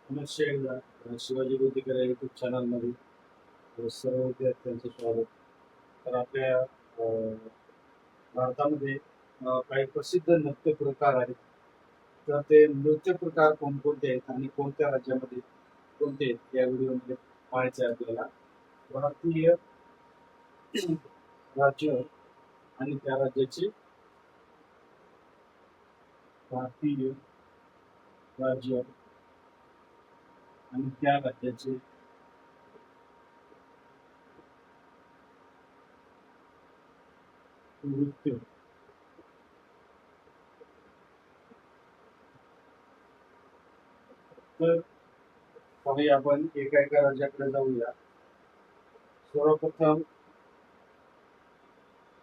नमस्ते एकदा शिवाजी बुद्धिकर युट्यूब चॅनलमध्ये सर्व विद्यार्थ्यांचं स्वागत. तर आपल्या भारतामध्ये काही प्रसिद्ध नृत्य प्रकार आहेत. तर ते नृत्य प्रकार कोणकोणते आहेत आणि कोणत्या राज्यामध्ये कोणते आहेत या व्हिडिओमध्ये पाहायचे आहे आपल्याला. भारतीय राज्य आणि त्या राज्याचे भारतीय राज्य आणि त्या राज्याचे नृत्य. तर पाहूया आपण एका एका राज्याकडे जाऊया. सर्वप्रथम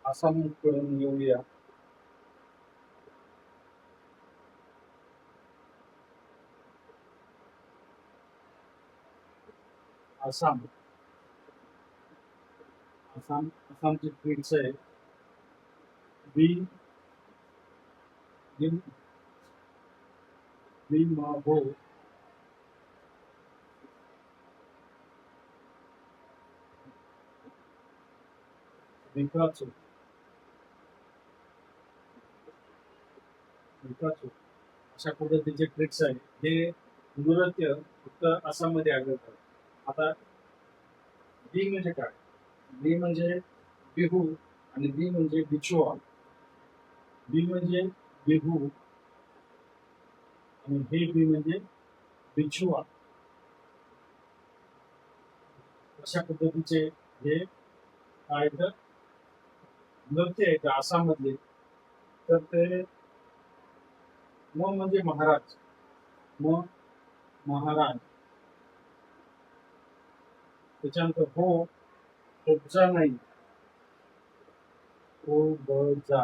आसाम कडून येऊया. आसाम आसाम आसामची ट्रिक्स आहे बी बिन बिन हो विकासो विकासो अशा पद्धतीचे ट्रिक्स आहे. हे नृत्य फक्त आसाममध्ये आढळतात. आता बी म्हणजे काय? बी म्हणजे बिहू आणि बी म्हणजे बिचुआ. बी म्हणजे बिहू आणि हे बी म्हणजे बिचुआ. अशा पद्धतीचे हे काय तर नृत्य आहेत आसाम मधले. तर ते म म्हणजे महाराज, म महाराज. त्याच्यानंतर हो उपजा नाही, हो बजा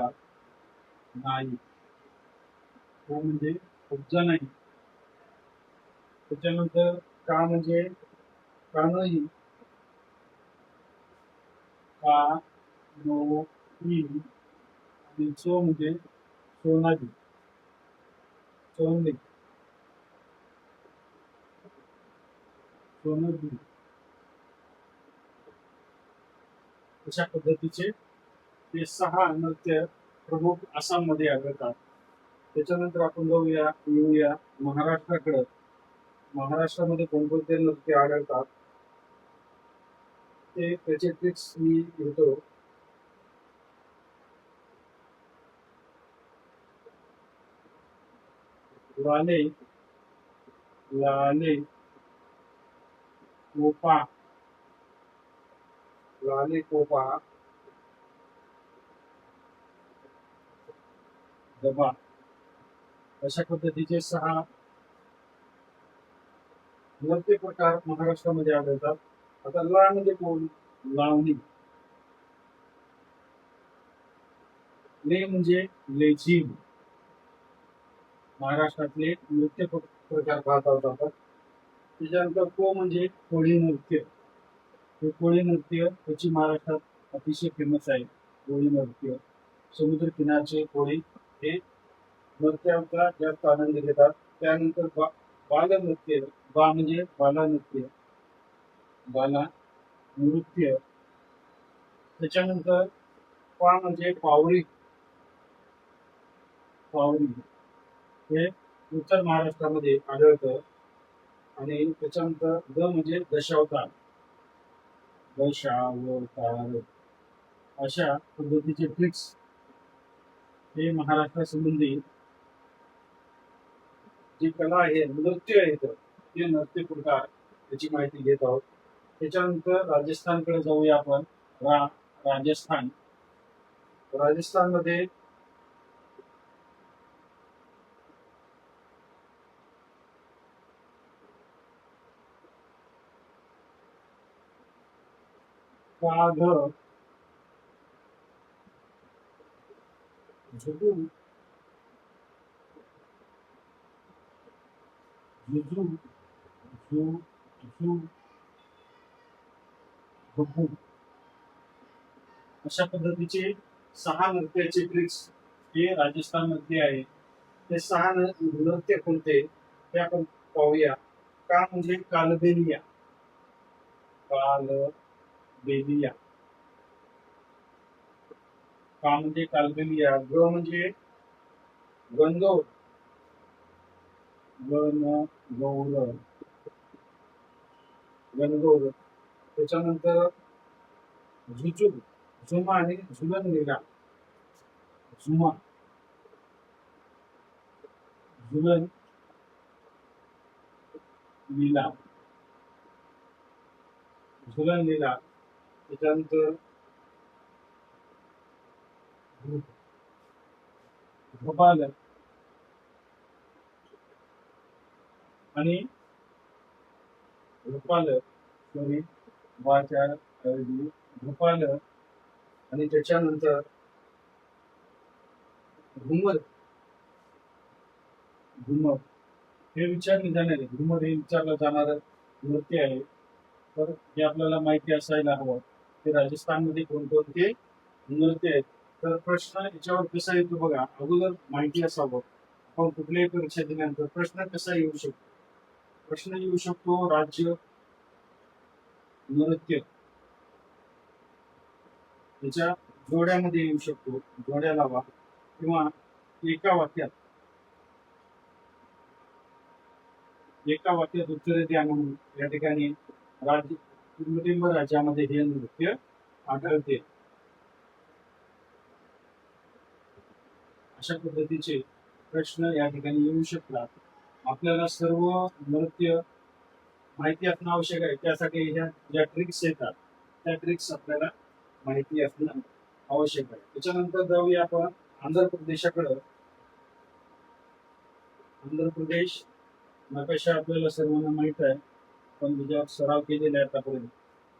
नाही. हो म्हणजे उपजा नाही. त्याच्यानंतर का म्हणजे कानही, का नो ही आणि सो म्हणजे सोनाली, सोनली, सोनली. अशा पद्धतीचे ते 6 नृत्य प्रमुख आसाम मध्ये आढळतात. त्याच्यानंतर आपण येऊया महाराष्ट्राकडे. महाराष्ट्रामध्ये कोणकोणते नृत्य आढळतात ते त्याचे ट्रिक्स मी घेतो. लाले लाले कोपा, लाले कोपा, दबा. अशा पद्धतीचे 6 नृत्य प्रकार महाराष्ट्रामध्ये आढळतात. आता ला म्हणजे कोण? लावणी. ले म्हणजे लेझिम. महाराष्ट्रातले नृत्य प्रकार पाहता जातात. त्याच्यानंतर को म्हणजे कोळी नृत्य. हे कोळी नृत्य त्याची महाराष्ट्रात अतिशय फेमस आहे. कोळी नृत्य समुद्र किनारचे कोळी हे नृत्याचा जास्त आनंद घेतात. त्यानंतर बाल नृत्य. बा म्हणजे बाला नृत्य, बाला नृत्य. त्याच्यानंतर पा म्हणजे पावरी, पावरी हे उत्तर महाराष्ट्रामध्ये आढळतं. आणि त्याच्यानंतर द म्हणजे दशावतार, दशावतार. अशा पद्धतीचे ट्रिक्स हे महाराष्ट्रासंबंधी जी कला आहे, नृत्य आहे, ते नृत्य प्रकार त्याची माहिती घेत आहोत. त्याच्यानंतर राजस्थानकडे जाऊया आपण. राजस्थान. राजस्थानमध्ये वाघ, झुगू, झुझू, झू झू झुगू. अशा पद्धतीचे 6 नृत्याचे ट्रिक्स हे राजस्थान मध्ये आहे. ते 6 नृत्य कोणते ते आपण पाहूया. का म्हणजे कालबेलिया. कालबेलिया. का म्हणजे कालबेलिया. ग म्हणजे गणगौर. गणगौर. गणगौर. त्याच्यानंतर झुचूक. झुमा आणि झुलन लीला. झुमा. झुलन लीला. झुलन लीला. त्याच्यानंतर भोपाल आणि भोपाल. सॉरी, वाचार ऐवजी भोपाल. आणि त्याच्यानंतर घुमर. घुमर हे विचारले जाणारे, घुमर हे विचारलं जाणार नृत्य आहे. तर हे आपल्याला माहिती असायला हवं ते राजस्थानमध्ये कोणकोणते नृत्य आहेत. तर प्रश्न याच्यावर कसा येतो बघा, अगोदर माहिती असावं. आपण कुठल्याही परीक्षा दिल्यानंतर प्रश्न कसा येऊ शकतो. प्रश्न येऊ शकतो राज्य, नृत्य याच्या जोड्यामध्ये येऊ शकतो, जोड्या लावा, किंवा एका वाक्यात उत्तरे द्या म्हणून या ठिकाणी राज्यामध्ये हे नृत्य आढळते. अशा पद्धतीचे प्रश्न या ठिकाणी येऊ शकतात. आपल्याला सर्व नृत्य माहिती असणं आवश्यक आहे. त्यासाठी ह्या ज्या ट्रिक्स येतात त्या ट्रिक्स आपल्याला माहिती असणं आवश्यक आहे. त्याच्यानंतर जाऊया आपण आंध्र प्रदेशाकडं. आंध्र प्रदेश नकाशा आपल्याला सर्वांना माहित आहे, पण त्याच्यावर सराव केलेला आहे आतापर्यंत.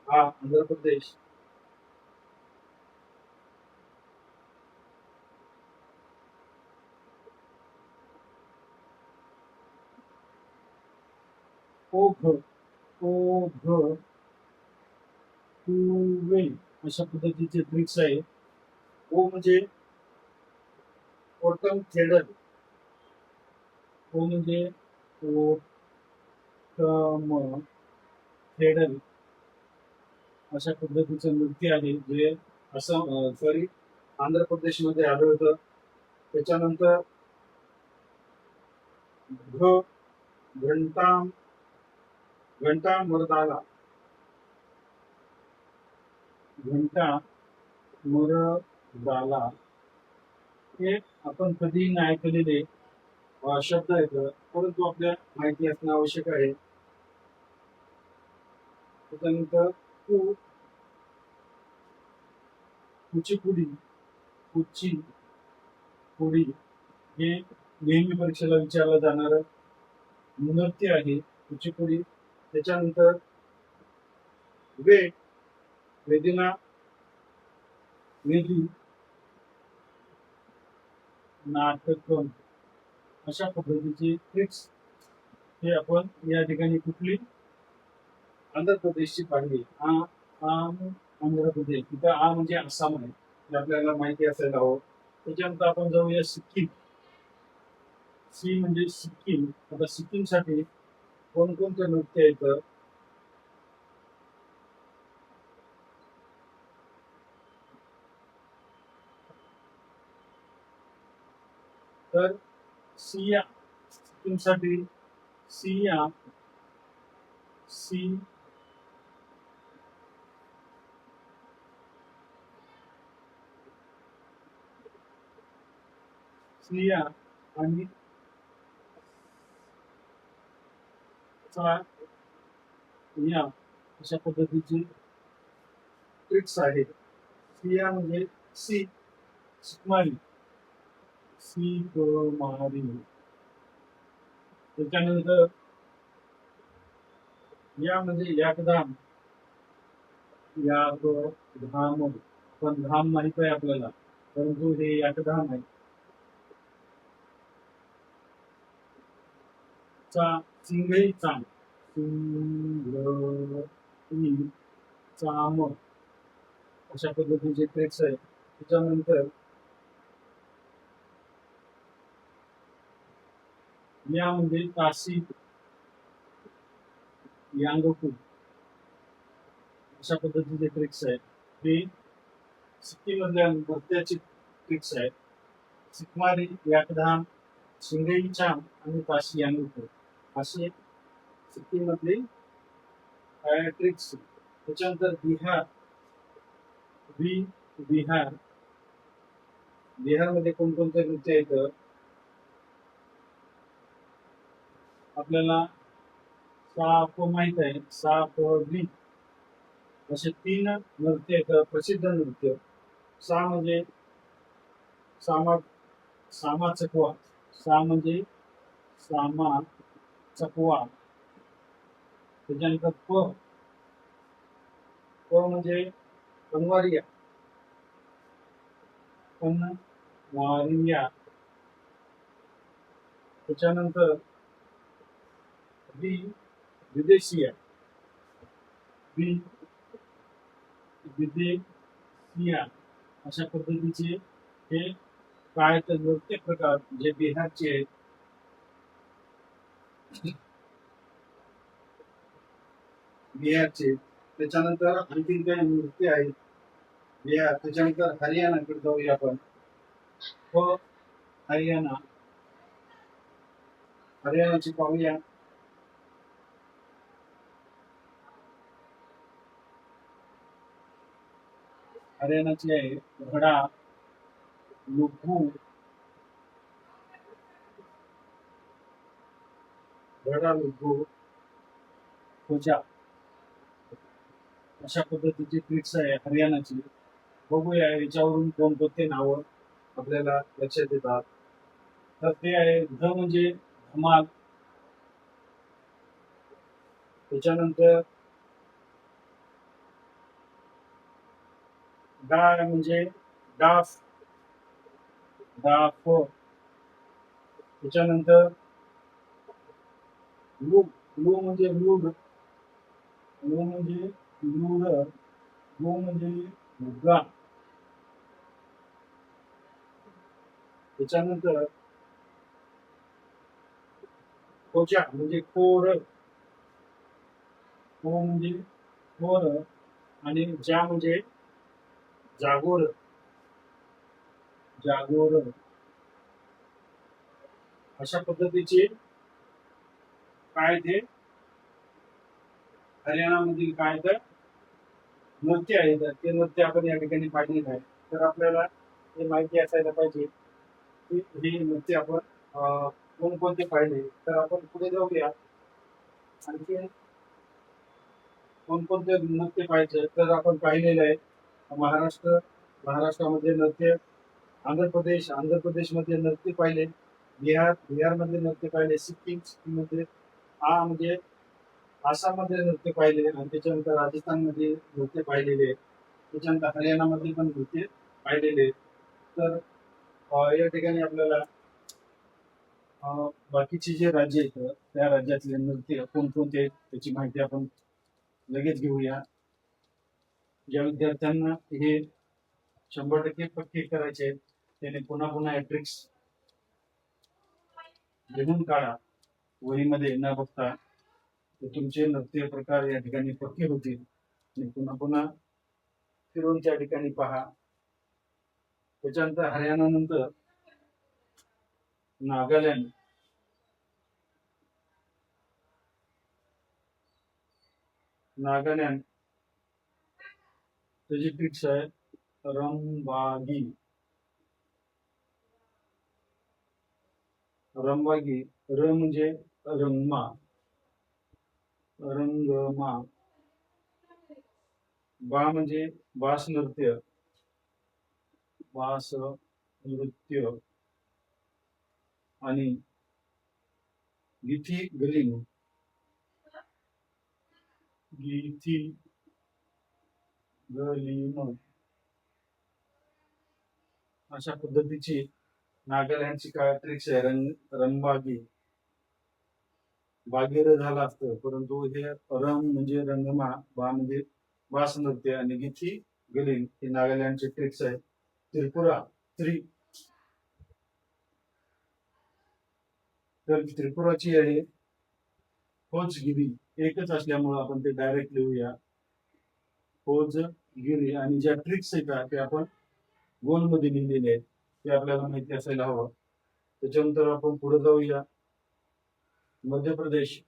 हा आंध्र प्रदेश. ओघ. ओघ. कुवे अशा पद्धतीचे ट्रिक्स आहे. ओ म्हणजे ओटम थेडर. ओ म्हणजे ओटम थेडर अशा पद्धतीचं नृत्य आहे, जे असं सॉरी आंध्र प्रदेशमध्ये आढळतं. त्याच्यानंतर घंटा. घंटा मर्दाला. घंटा मर्दाला हे आपण कधी नाही ऐकलेले शब्द आहेत, परंतु आपल्या माहिती असणं आवश्यक आहे. त्याच्यानंतर कुचीपुडी. कुचीपुडी हे नेहमी परीक्षेला विचारलं जाणार नृत्य आहे, कुचीपुडी. त्याच्यानंतर वेदिना. वेदी नाटकम अशा पद्धतीची ट्रिक्स हे आपण या ठिकाणी कुठली आंध्र प्रदेशची पाहिली. आंध्र प्रदेश, तिथं म्हणजे आसाम आहे, हे आपल्याला माहिती असायला हवं. त्याच्यानंतर आपण जाऊया सिक्कीम. सी म्हणजे सिक्कीम. आता सिक्कीम साठी कोणकोणते नृत्य येतं. तर सिया. सिक्कीम साठी सिया. सिया आणि या अशा पद्धतीची ट्रिक्स आहे. सिया म्हणजे सुकुमारी. सुकुमारी. त्याच्यानंतर या म्हणजे याकधाम. याकधाम पण धाम माहित आहे आपल्याला, परंतु हे याकधाम आहे. चिंगळी चाम. चिंगळी चाम अशा पद्धतीचे ट्रिक्स आहे. त्याच्यानंतर या म्हणजे तासी. यांगकू अशा पद्धतीचे ट्रिक्स आहेत. हे सिक्कीम मधल्या नृत्याची ट्रिक्स आहेत. सिक्मारी, याकधाम, शिंगई चाम आणि ताशी यांगकू असे सिक्कीम मधले ट्रिक्स. त्याच्यानंतर बिहार बिहारमध्ये कोणकोणते नृत्य येतं आपल्याला साप माहित आहे. साप बी असे 3 नृत्य आहेत प्रसिद्ध नृत्य. सा म्हणजे सामा चकवा. सा म्हणजे सामा चकवा. त्याच्यानंतर प म्हणजे पनवारिया. त्याच्यानंतर विदेशिया. विदेशिया अशा पद्धतीचे हे काय तर नृत्य प्रकार जे बिहारचे आहेत. त्याच्यानंतर आणखी काही नृत्य आहेत बिहार. त्याच्यानंतर हरियाणाकडे जाऊया आपण. हरियाणाची पाहूया. हरियाणाची आहे घडा, लुगू, खोजा अशा पद्धतीची ट्रिक्स आहे हरियाणाची. बघूया याच्यावरून कोणकोणते नावं आपल्याला लक्षात येतात. तर ते आहे ध म्हणजे धमाल. त्याच्यानंतर डा म्हणजे डाफ. त्याच्यानंतर लू म्हणजे लूड. म्हणजे मुगा. त्याच्यानंतर खोजा म्हणजे खोर. म्हणजे खोर आणि जा म्हणजे जागोर. अशा पद्धतीचे काय ते हरियाणामधील काय तर नृत्य आहेत. ते नृत्य आपण या ठिकाणी पाहिलेलं आहे. तर आपल्याला हे माहिती असायला पाहिजे की हे नृत्य आपण कोणकोणते पाहिले. तर आपण पुढे जाऊया. आणखी कोणकोणते नृत्य पाहिजे तर आपण पाहिलेलं आहे महाराष्ट्रामध्ये नृत्य. आंध्र प्रदेशमध्ये नृत्य पाहिले. बिहारमध्ये नृत्य पाहिले. सिक्कीम मध्ये म्हणजे आसाममध्ये नृत्य पाहिले. आणि त्याच्यानंतर राजस्थानमध्ये नृत्य पाहिलेले. त्याच्यानंतर हरियाणामध्ये पण नृत्य पाहिलेले. तर या ठिकाणी आपल्याला बाकीचे जे राज्य आहेत त्या राज्यातले नृत्य कोणकोणते आहेत त्याची माहिती आपण लगेच घेऊया. ज्या विद्यार्थ्यांना हे 100% पक्के करायचे आहेत त्याने पुन्हा पुन्हा ट्रिक्स लिहून काढा वहीमध्ये न बघता. तुमचे नृत्य प्रकार या ठिकाणी पक्के होतील. आणि पुन्हा पुन्हा फिरून त्या ठिकाणी पहा. त्याच्यानंतर हरियाणा नंतर नागालँड. त्याची ट्रिक्स आहे रंबागी. र म्हणजे रंगमा. बा म्हणजे बास नृत्य. आणि गिथी गलिंग. अशा पद्धतीची नागालँडची काय ट्रिक्स आहे. रंगबागी बागेर झाला असतं परंतु हे रंग म्हणजे रंगमा, बा म्हणजे बास नृत्य आणि गिथी गलिंग हे नागालँडचे ट्रिक्स आहे. तर त्रिपुराची आहे खोजगिरी एकच असल्यामुळे आपण ते डायरेक्ट लिहूया खोजगिरी. आणि ज्या ट्रिक्स आहेत ते आपण गोल मध्ये लिहिलेले आहेत ते आपल्याला माहिती असायला हवं. त्याच्यानंतर आपण पुढे जाऊया. मध्य प्रदेश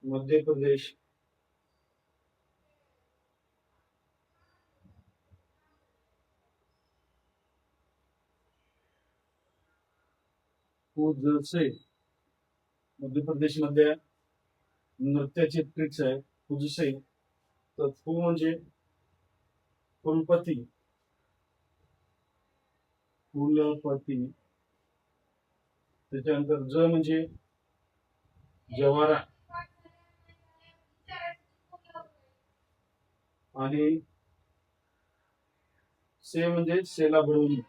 मध्य प्रदेश खुजसे. मध्य प्रदेश मध्ये नृत्याचे ट्रिक्स आहे खुजसे. तर फु म्हणजे फुलपती फुलपती. त्याच्यानंतर ज म्हणजे जवारा. आणि से म्हणजे सेला भडवणी.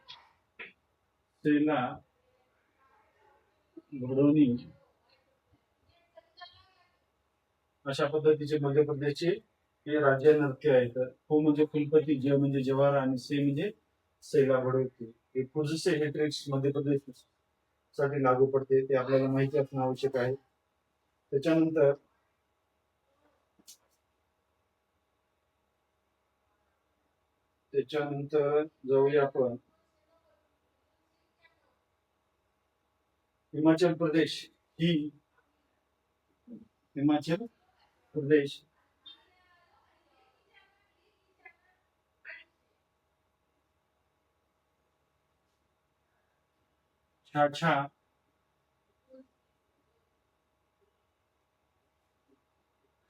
सेला भडवणी. अशा पद्धतीचे मध्य प्रदेशचे हे राज्य नृत्य आहेत. फु म्हणजे फुलपती, ज म्हणजे जवारा आणि से म्हणजे सेला भडवती. हे खुजसे हे ट्रिक्स मध्य प्रदेश साठी लागू पडते ते आपल्याला माहिती असणं आवश्यक आहे. त्याच्यानंतर जाऊया आपण हिमाचल प्रदेश. हिमाचल प्रदेश छाछा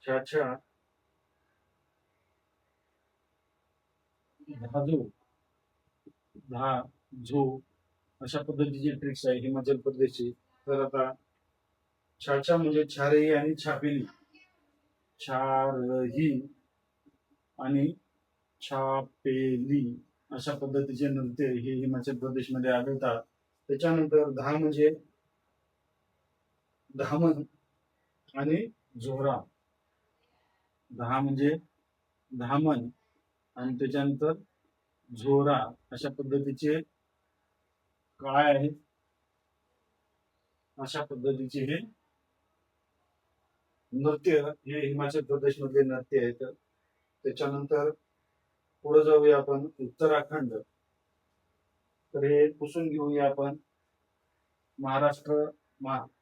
छाछा धाजो झो अशा पद्धतीचे ट्रिक्स आहे हिमाचल प्रदेशचे. तर आता छाछा म्हणजे छारही आणि छापेली. छारही आणि छापेली अशा पद्धतीचे नृत्य हे हिमाचल प्रदेशमध्ये आढळतात. त्याच्यानंतर म्हणजे धामण आणि झोरा. म्हणजे धामण आणि त्याच्यानंतर झोरा अशा पद्धतीचे काय आहेत. अशा पद्धतीचे हे नृत्य हे हिमाचल प्रदेश मधले नृत्य आहेत. त्याच्यानंतर पुढे जाऊया आपण उत्तराखंड. तर हे पुसून घेऊया आपण. महाराष्ट्र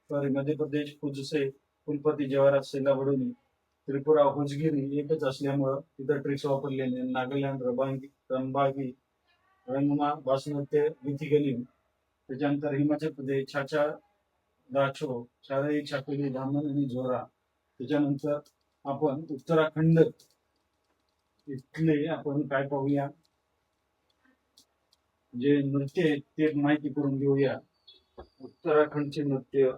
सॉरी मध्य प्रदेश खुजसे फुलपती जवाहरात सेला भडवणी. त्रिपुरा हुजगिरी एकच असल्यामुळं तिथं ट्रिक्स वापरलेले. नागालँड रंबागी रंगमा बासनृत्य गीतिगली. त्याच्यानंतर हिमाचल प्रदेश छाछा दाछो छारई छापेली धामण आणि झोरा. त्याच्यानंतर आपण उत्तराखंड इथले आपण काय पाहूया जे नृत्य आहे ते माहिती करून घेऊया. उत्तराखंडचे नृत्य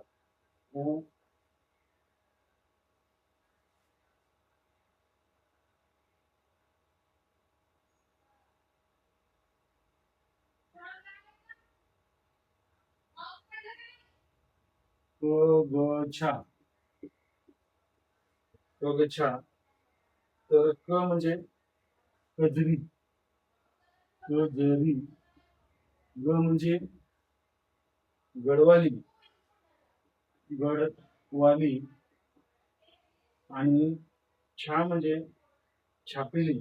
तर क म्हणजे कजरी. ग म्हणजे गडवाली. आणि छा म्हणजे छापेली.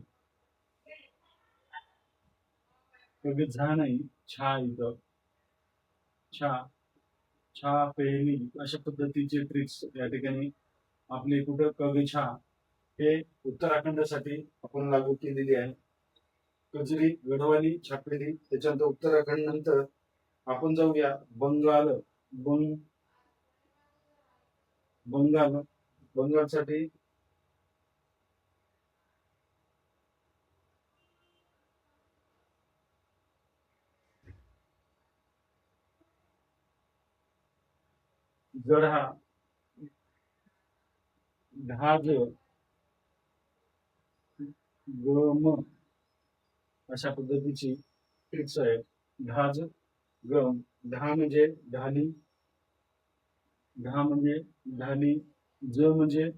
झा नाही छा इथं छा छापेली अशा पद्धतीचे ट्रिक्स या ठिकाणी आपले कुठं कगछा हे उत्तराखंडसाठी आपण लागू केलेली आहे. कजरी गडवाली छापेली. त्याच्यानंतर उत्तराखंड नंतर आपण जाऊया बंगालसाठी गढा ढाज गम अशा पद्धतीची ट्रिक्स आहे. ढाज गम. म्हणजे ढाली. म्हणजे ढाली. ज म्हणजे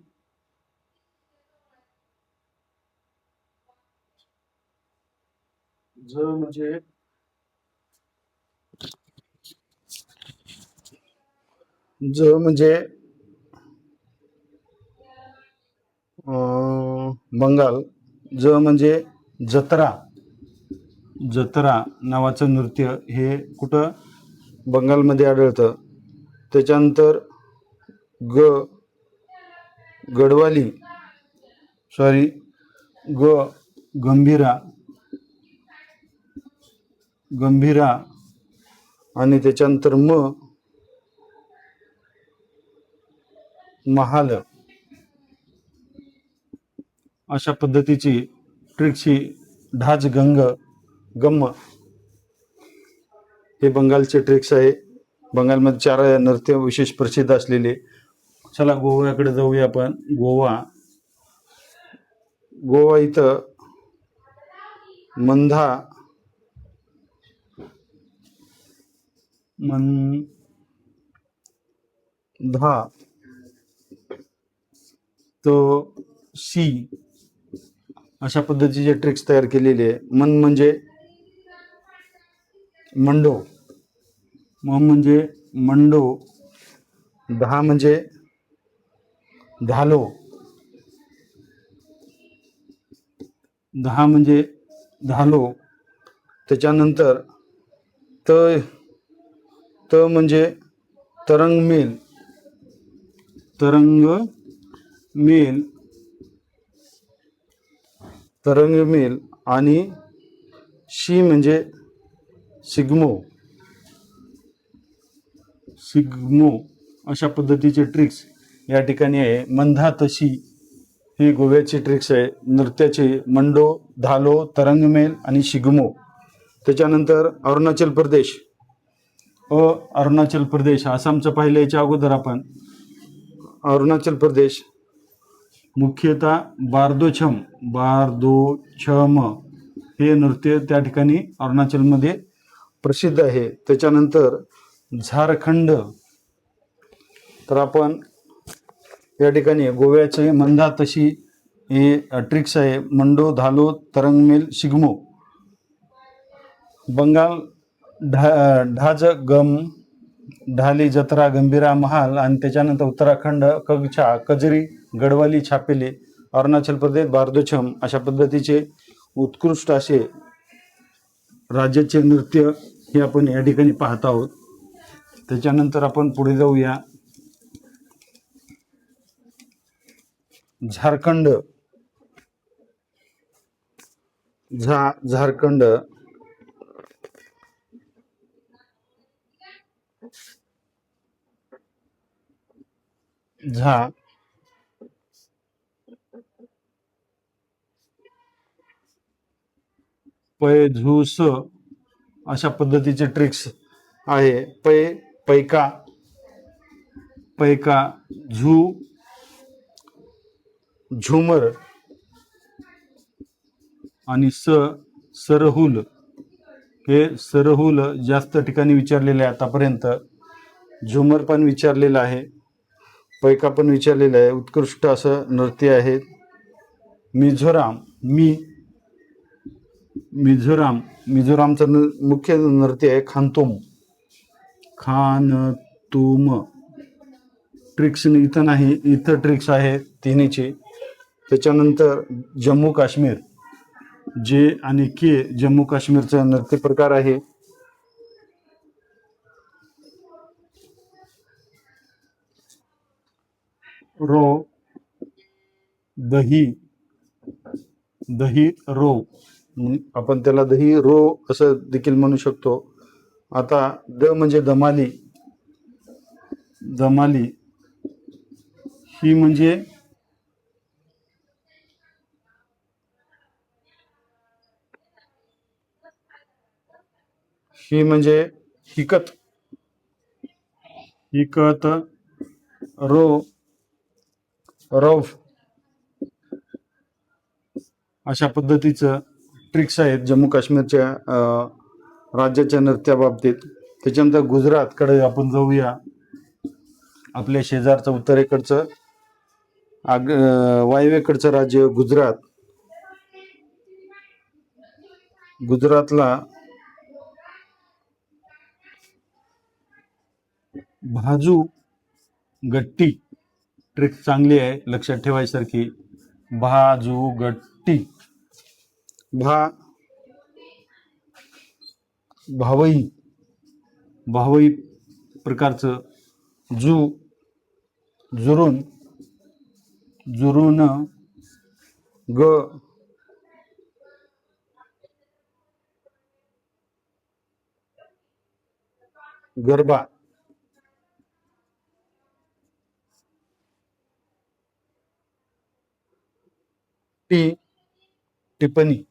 ज म्हणजे बंगाल. ज म्हणजे जत्रा. जत्रा नावाचं नृत्य हे कुठं बंगालमध्ये आढळतं. त्याच्यानंतर ग गडवाली सॉरी ग गंभीरा. गंभीरा आणि त्याच्यानंतर महाल. अशा पद्धतीची ट्रिक्सची ढाच गम्म हे बंगालचे ट्रिक्स आहे. बंगालमध्ये 4 नृत्य विशेष प्रसिद्ध असलेले. चला गोव्याकडे जाऊया आपण. गोवा इथं मंधा तो सी अशा पद्धतीचे ट्रिक्स तयार केलेले आहे. मन म्हणजे मंडो. म्हणजे मंडो. धा म्हणजे धालो. म्हणजे धालो. त्याच्यानंतर त म्हणजे तरंगमेल. तरंगमेल आणि शी म्हणजे सिग्मो. अशा पद्धतीचे ट्रिक्स या ठिकाणी आहे. मंधा तशी ही गोव्याची ट्रिक्स आहे नृत्याची. मंडो, धालो, तरंगमेल आणि शिगमो. त्याच्यानंतर अरुणाचल प्रदेश आसामचं पाहिलं याच्या अगोदर आपण. अरुणाचल प्रदेश मुख्यतः बारदोछम हे नृत्य त्या ठिकाणी अरुणाचलमध्ये प्रसिद्ध आहे. त्याच्यानंतर झारखंड. तर आपण या ठिकाणी गोव्याचे मंदा तशी हे ट्रिक्स आहे. मंडो, धालो, तरंगमेल, शिगमो. बंगाल ढाज गम, ढाली, जत्रा, गंभीरा, महाल. आणि त्याच्यानंतर उत्तराखंड कगछा, कजरी, गडवाली, छापेली. अरुणाचल प्रदेश बारदोछम. अशा पद्धतीचे उत्कृष्ट असे राज्याचे नृत्य हे आपण या ठिकाणी पाहत आहोत. त्याच्यानंतर आपण पुढे जाऊया. झारखंड. झारखंड पै झूस अशा पद्धतीचे ट्रिक्स आहे. पैका, झुमर आणि सरहुल. हे सरहुल जास्त ठिकाणी विचारलेले आहे आतापर्यंत. झुमर पण विचारलेलं आहे, पैका पण विचारलेलं आहे. उत्कृष्ट असं नृत्य आहे. मिझोरामचं मुख्य नृत्य आहे खानतोम. ट्रिक्स इथं नाही, इथं ट्रिक्स आहे तिन्हीची. त्याच्यानंतर जम्मू काश्मीर. जे आणि के जम्मू काश्मीरचा नृत्य प्रकार आहे. रो, दही रो. आपण त्याला दही रो असं देखील म्हणू शकतो. आता द म्हणजे दमाली. ही म्हणजे हिकत. रौफ अशा पद्धतीचं ट्रिक्स आहेत जम्मू काश्मीरच्या राज्याच्या नृत्याबाबतीत. त्याच्यानंतर गुजरातकडे आपण जाऊया. आपल्या शेजारचं उत्तरेकडचं वायव्येकडचं राज्य गुजरातला भाजू गट्टी ट्रिक चांगली आहे, लक्षात ठेवायसारखी. भाजुगट्टी. भावई भावई प्रकारचं. जुरून जुरून गरबा. टिप्पणी.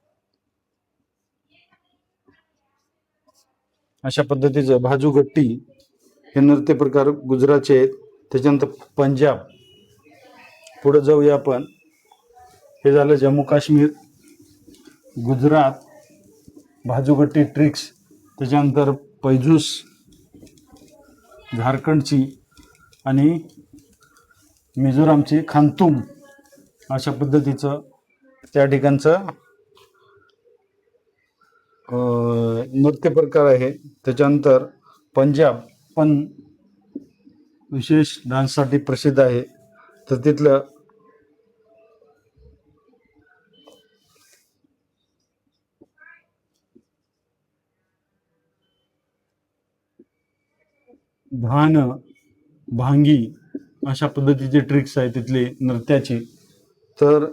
अशा पद्धतीचं भाजुगट्टी हे नृत्य प्रकार गुजरातचे आहेत. त्याच्यानंतर पंजाब. पुढे जाऊया आपण. हे झालं जम्मू काश्मीर, गुजरात, भाजुगट्टी ट्रिक्स. त्याच्यानंतर पैजूस झारखंडची आणि मिझोरामची खांतुम. अशा पद्धतीचं त्या ठिकाणचं नृत्य प्रकार आहे. त्याच्यानंतर पंजाब पण विशेष डान्ससाठी प्रसिद्ध आहे. तर तिथलं भांगी अशा पद्धतीचे ट्रिक्स आहे तिथले नृत्याची. तर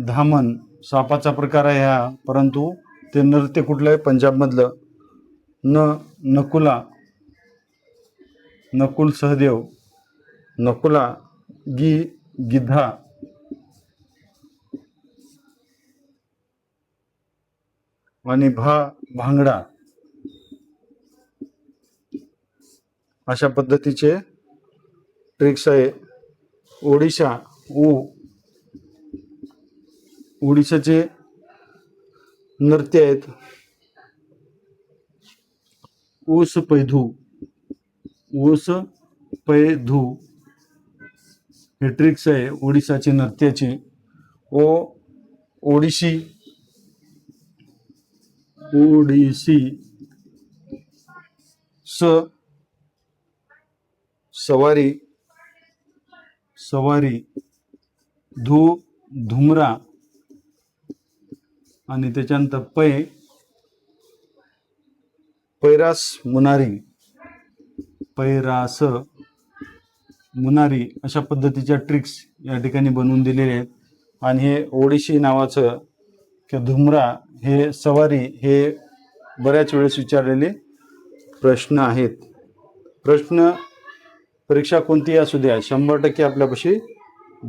धामण सापाचा प्रकार आहे हा, परंतु ते नृत्य कुठलं आहे? पंजाबमधलं. नकुल सहदेव. नकुला गिद्धा. आणि भांगडा. अशा पद्धतीचे ट्रिक्स आहे. ओडिशाचे नृत्य आहेत. ऊस पैधू हे ट्रिक्स आहे ओडिशाची नृत्याची. ओडिसी सवारी धुमरा. आणि त्याच्यानंतर पैरास मुनारी अशा पद्धतीच्या ट्रिक्स या ठिकाणी बनवून दिलेले आहेत. आणि हे ओडिशी नावाचं किंवा धुमरा हे सवारी हे बऱ्याच वेळेस विचारलेले प्रश्न आहेत. परीक्षा कोणतीही असू द्या, 100% आपल्यापाशी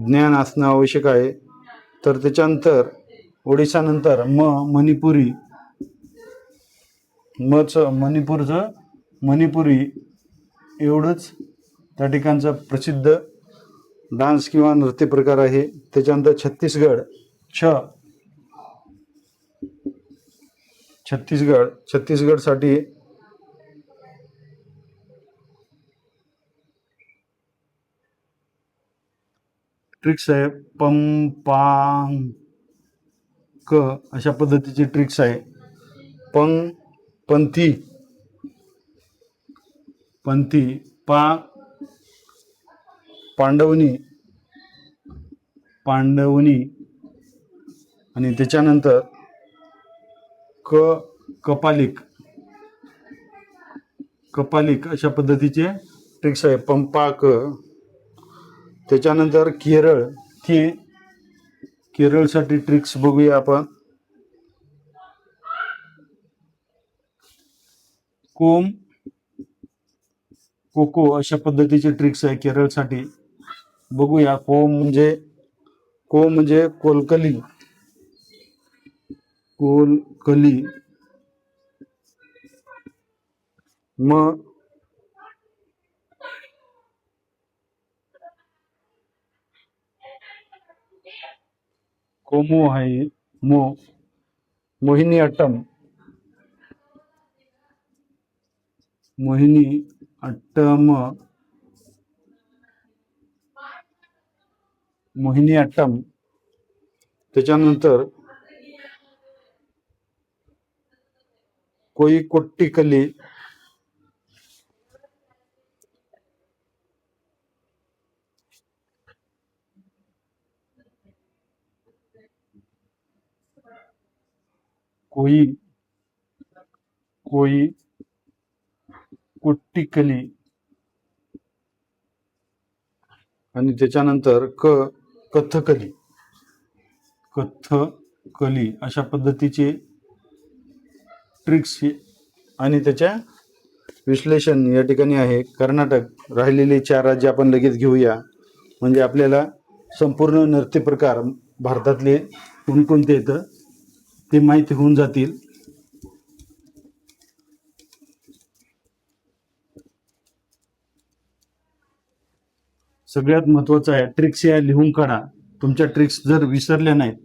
ज्ञान असणं आवश्यक आहे. तर त्याच्यानंतर ओडिशानंतर मणिपुरी एवढंच त्या ठिकाणचा प्रसिद्ध डान्स किंवा नृत्य प्रकार आहे. त्याच्यानंतर छत्तीसगडसाठी ट्रिक्स आहे. पंपांक अशा पद्धतीची ट्रिक्स आहे. पंथी पांडवनी. आणि त्याच्यानंतर कपालिक अशा पद्धतीचे ट्रिक्स आहे. पंपाक. त्याच्यानंतर केरळसाठी ट्रिक्स बघूया आपण. कोको अशा पद्धतीचे ट्रिक्स आहे केरळसाठी. बघूया. म्हणजे कोलकली. कोमो आहे. मोहिनी अट्टम. त्याच्यानंतर कोई कोट्टिकली. कोई कोई कुट्टिकली आणि त्याच्यानंतर कथकली कथकली अशा पद्धतीचे ट्रिक्स आणि त्याच्या विश्लेषण या ठिकाणी आहे. कर्नाटक. राहिलेले 4 राज्य आपण लगेच घेऊया, म्हणजे आपल्याला संपूर्ण नृत्य प्रकार भारतातले कोणकोणते येतं ते माहिती होऊन जातील. सगळ्यात महत्वाचं आहे ट्रिक्स या लिहून काढा. तुमच्या ट्रिक्स जर विसरल्या नाहीत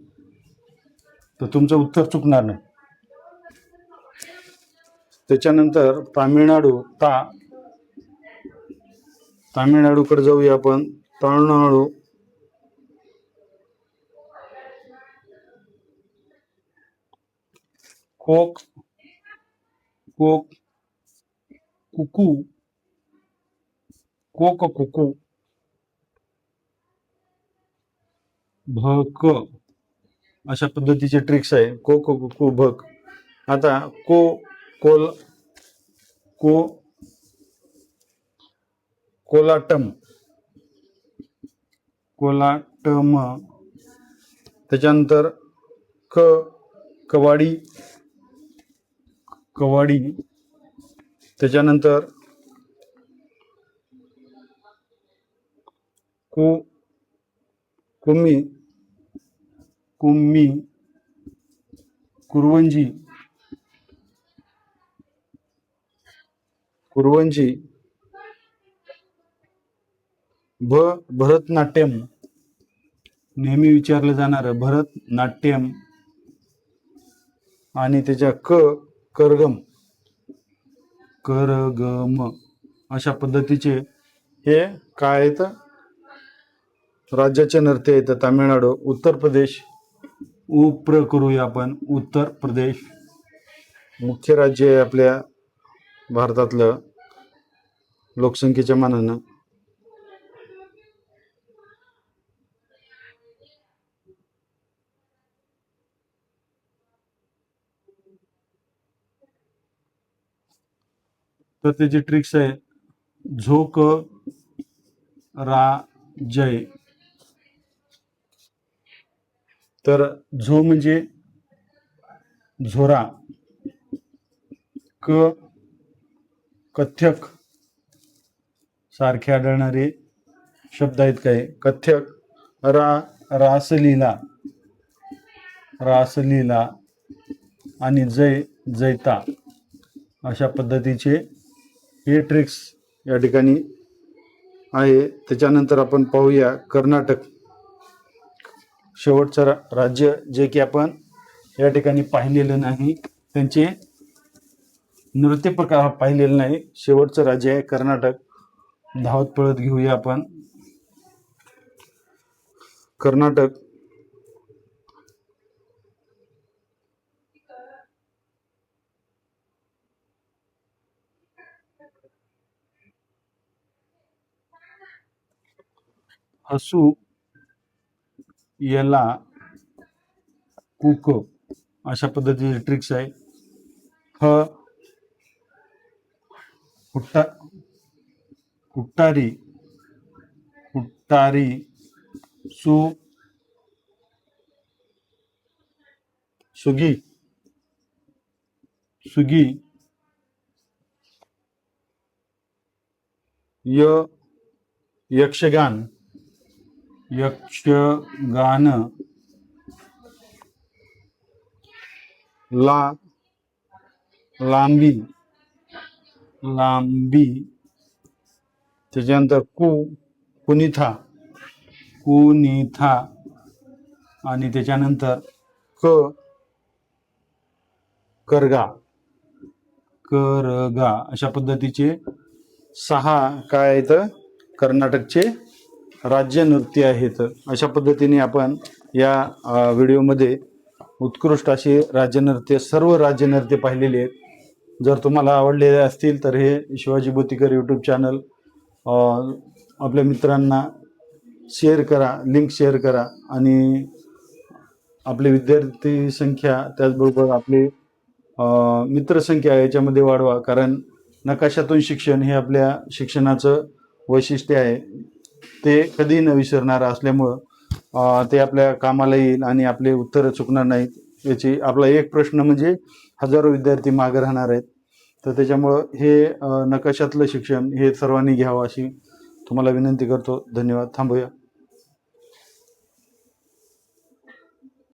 तर तुमचं उत्तर चुकणार नाही. त्याच्यानंतर तामिळनाडूकडे जाऊया आपण. तामिळनाडू कोक कुकू कुकू भक अशा पद्धतीचे ट्रिक्स आहे. कुकू भक. आता कोलाटम त्याच्यानंतर कवाडी त्याच्यानंतर कुम्मी कुरवंजी भरतनाट्यम नेहमी विचारलं जाणारं भरतनाट्यम आणि त्याच्या करगम अशा पद्धतीचे हे काय आहेत राज्याचे नृत्य आहेत. तामिळनाडू. उत्तर प्रदेश करूया आपण. उत्तर प्रदेश मुख्य राज्य आहे आपल्या भारतातलं लोकसंख्येच्या मानानं. तर त्याची ट्रिक्स आहे झोक जय. तर झो म्हणजे झोरा, कथ्यक सारखे आढळणारे शब्द आहेत काय. कथ्यक. रासलीला आणि जैता अशा पद्धतीचे हे ट्रिक्स या ठिकाणी आहे. त्याच्यानंतर आपण पाहूया कर्नाटक. शेवटचं राज्य जे की आपण या ठिकाणी पाहिलेलं नाही, त्यांचे नृत्य प्रकार पाहिलेलं नाही. शेवटचं राज्य आहे कर्नाटक. धावत पळत घेऊया आपण. कर्नाटक हसू याला कुक अशा पद्धतीचे ट्रिक्स आहे. कुट्टारी सुगी यक्षगान लांबी त्याच्यानंतर कुनिथा आणि त्याच्यानंतर करगा अशा पद्धतीचे 6 काय आहेत कर्नाटकचे राज्य नृत्य आहेत. अशा पद्धतीने आपण या व्हिडिओमध्ये उत्कृष्ट असे राज्यनृत्य सर्व राज्यनृत्य पाहिलेले आहेत. जर तुम्हाला आवडलेले असतील तर हे शिवाजी बोतीकर यूट्यूब चॅनल आपल्या मित्रांना शेअर करा, लिंक शेअर करा आणि आपली विद्यार्थी संख्या त्याचबरोबर आपली मित्रसंख्या याच्यामध्ये वाढवा, कारण नकाशातून शिक्षण हे आपल्या शिक्षणाचं वैशिष्ट्य आहे. ते कधी न विसरणार असल्यामुळं ते आपल्या कामाला येईल आणि आपले उत्तरं चुकणार नाहीत. याची आपला एक प्रश्न म्हणजे हजारो विद्यार्थी मागे राहणार आहेत. तर त्याच्यामुळं हे नकाशातलं शिक्षण हे सर्वांनी घ्यावं अशी तुम्हाला विनंती करतो. धन्यवाद. थांबूया.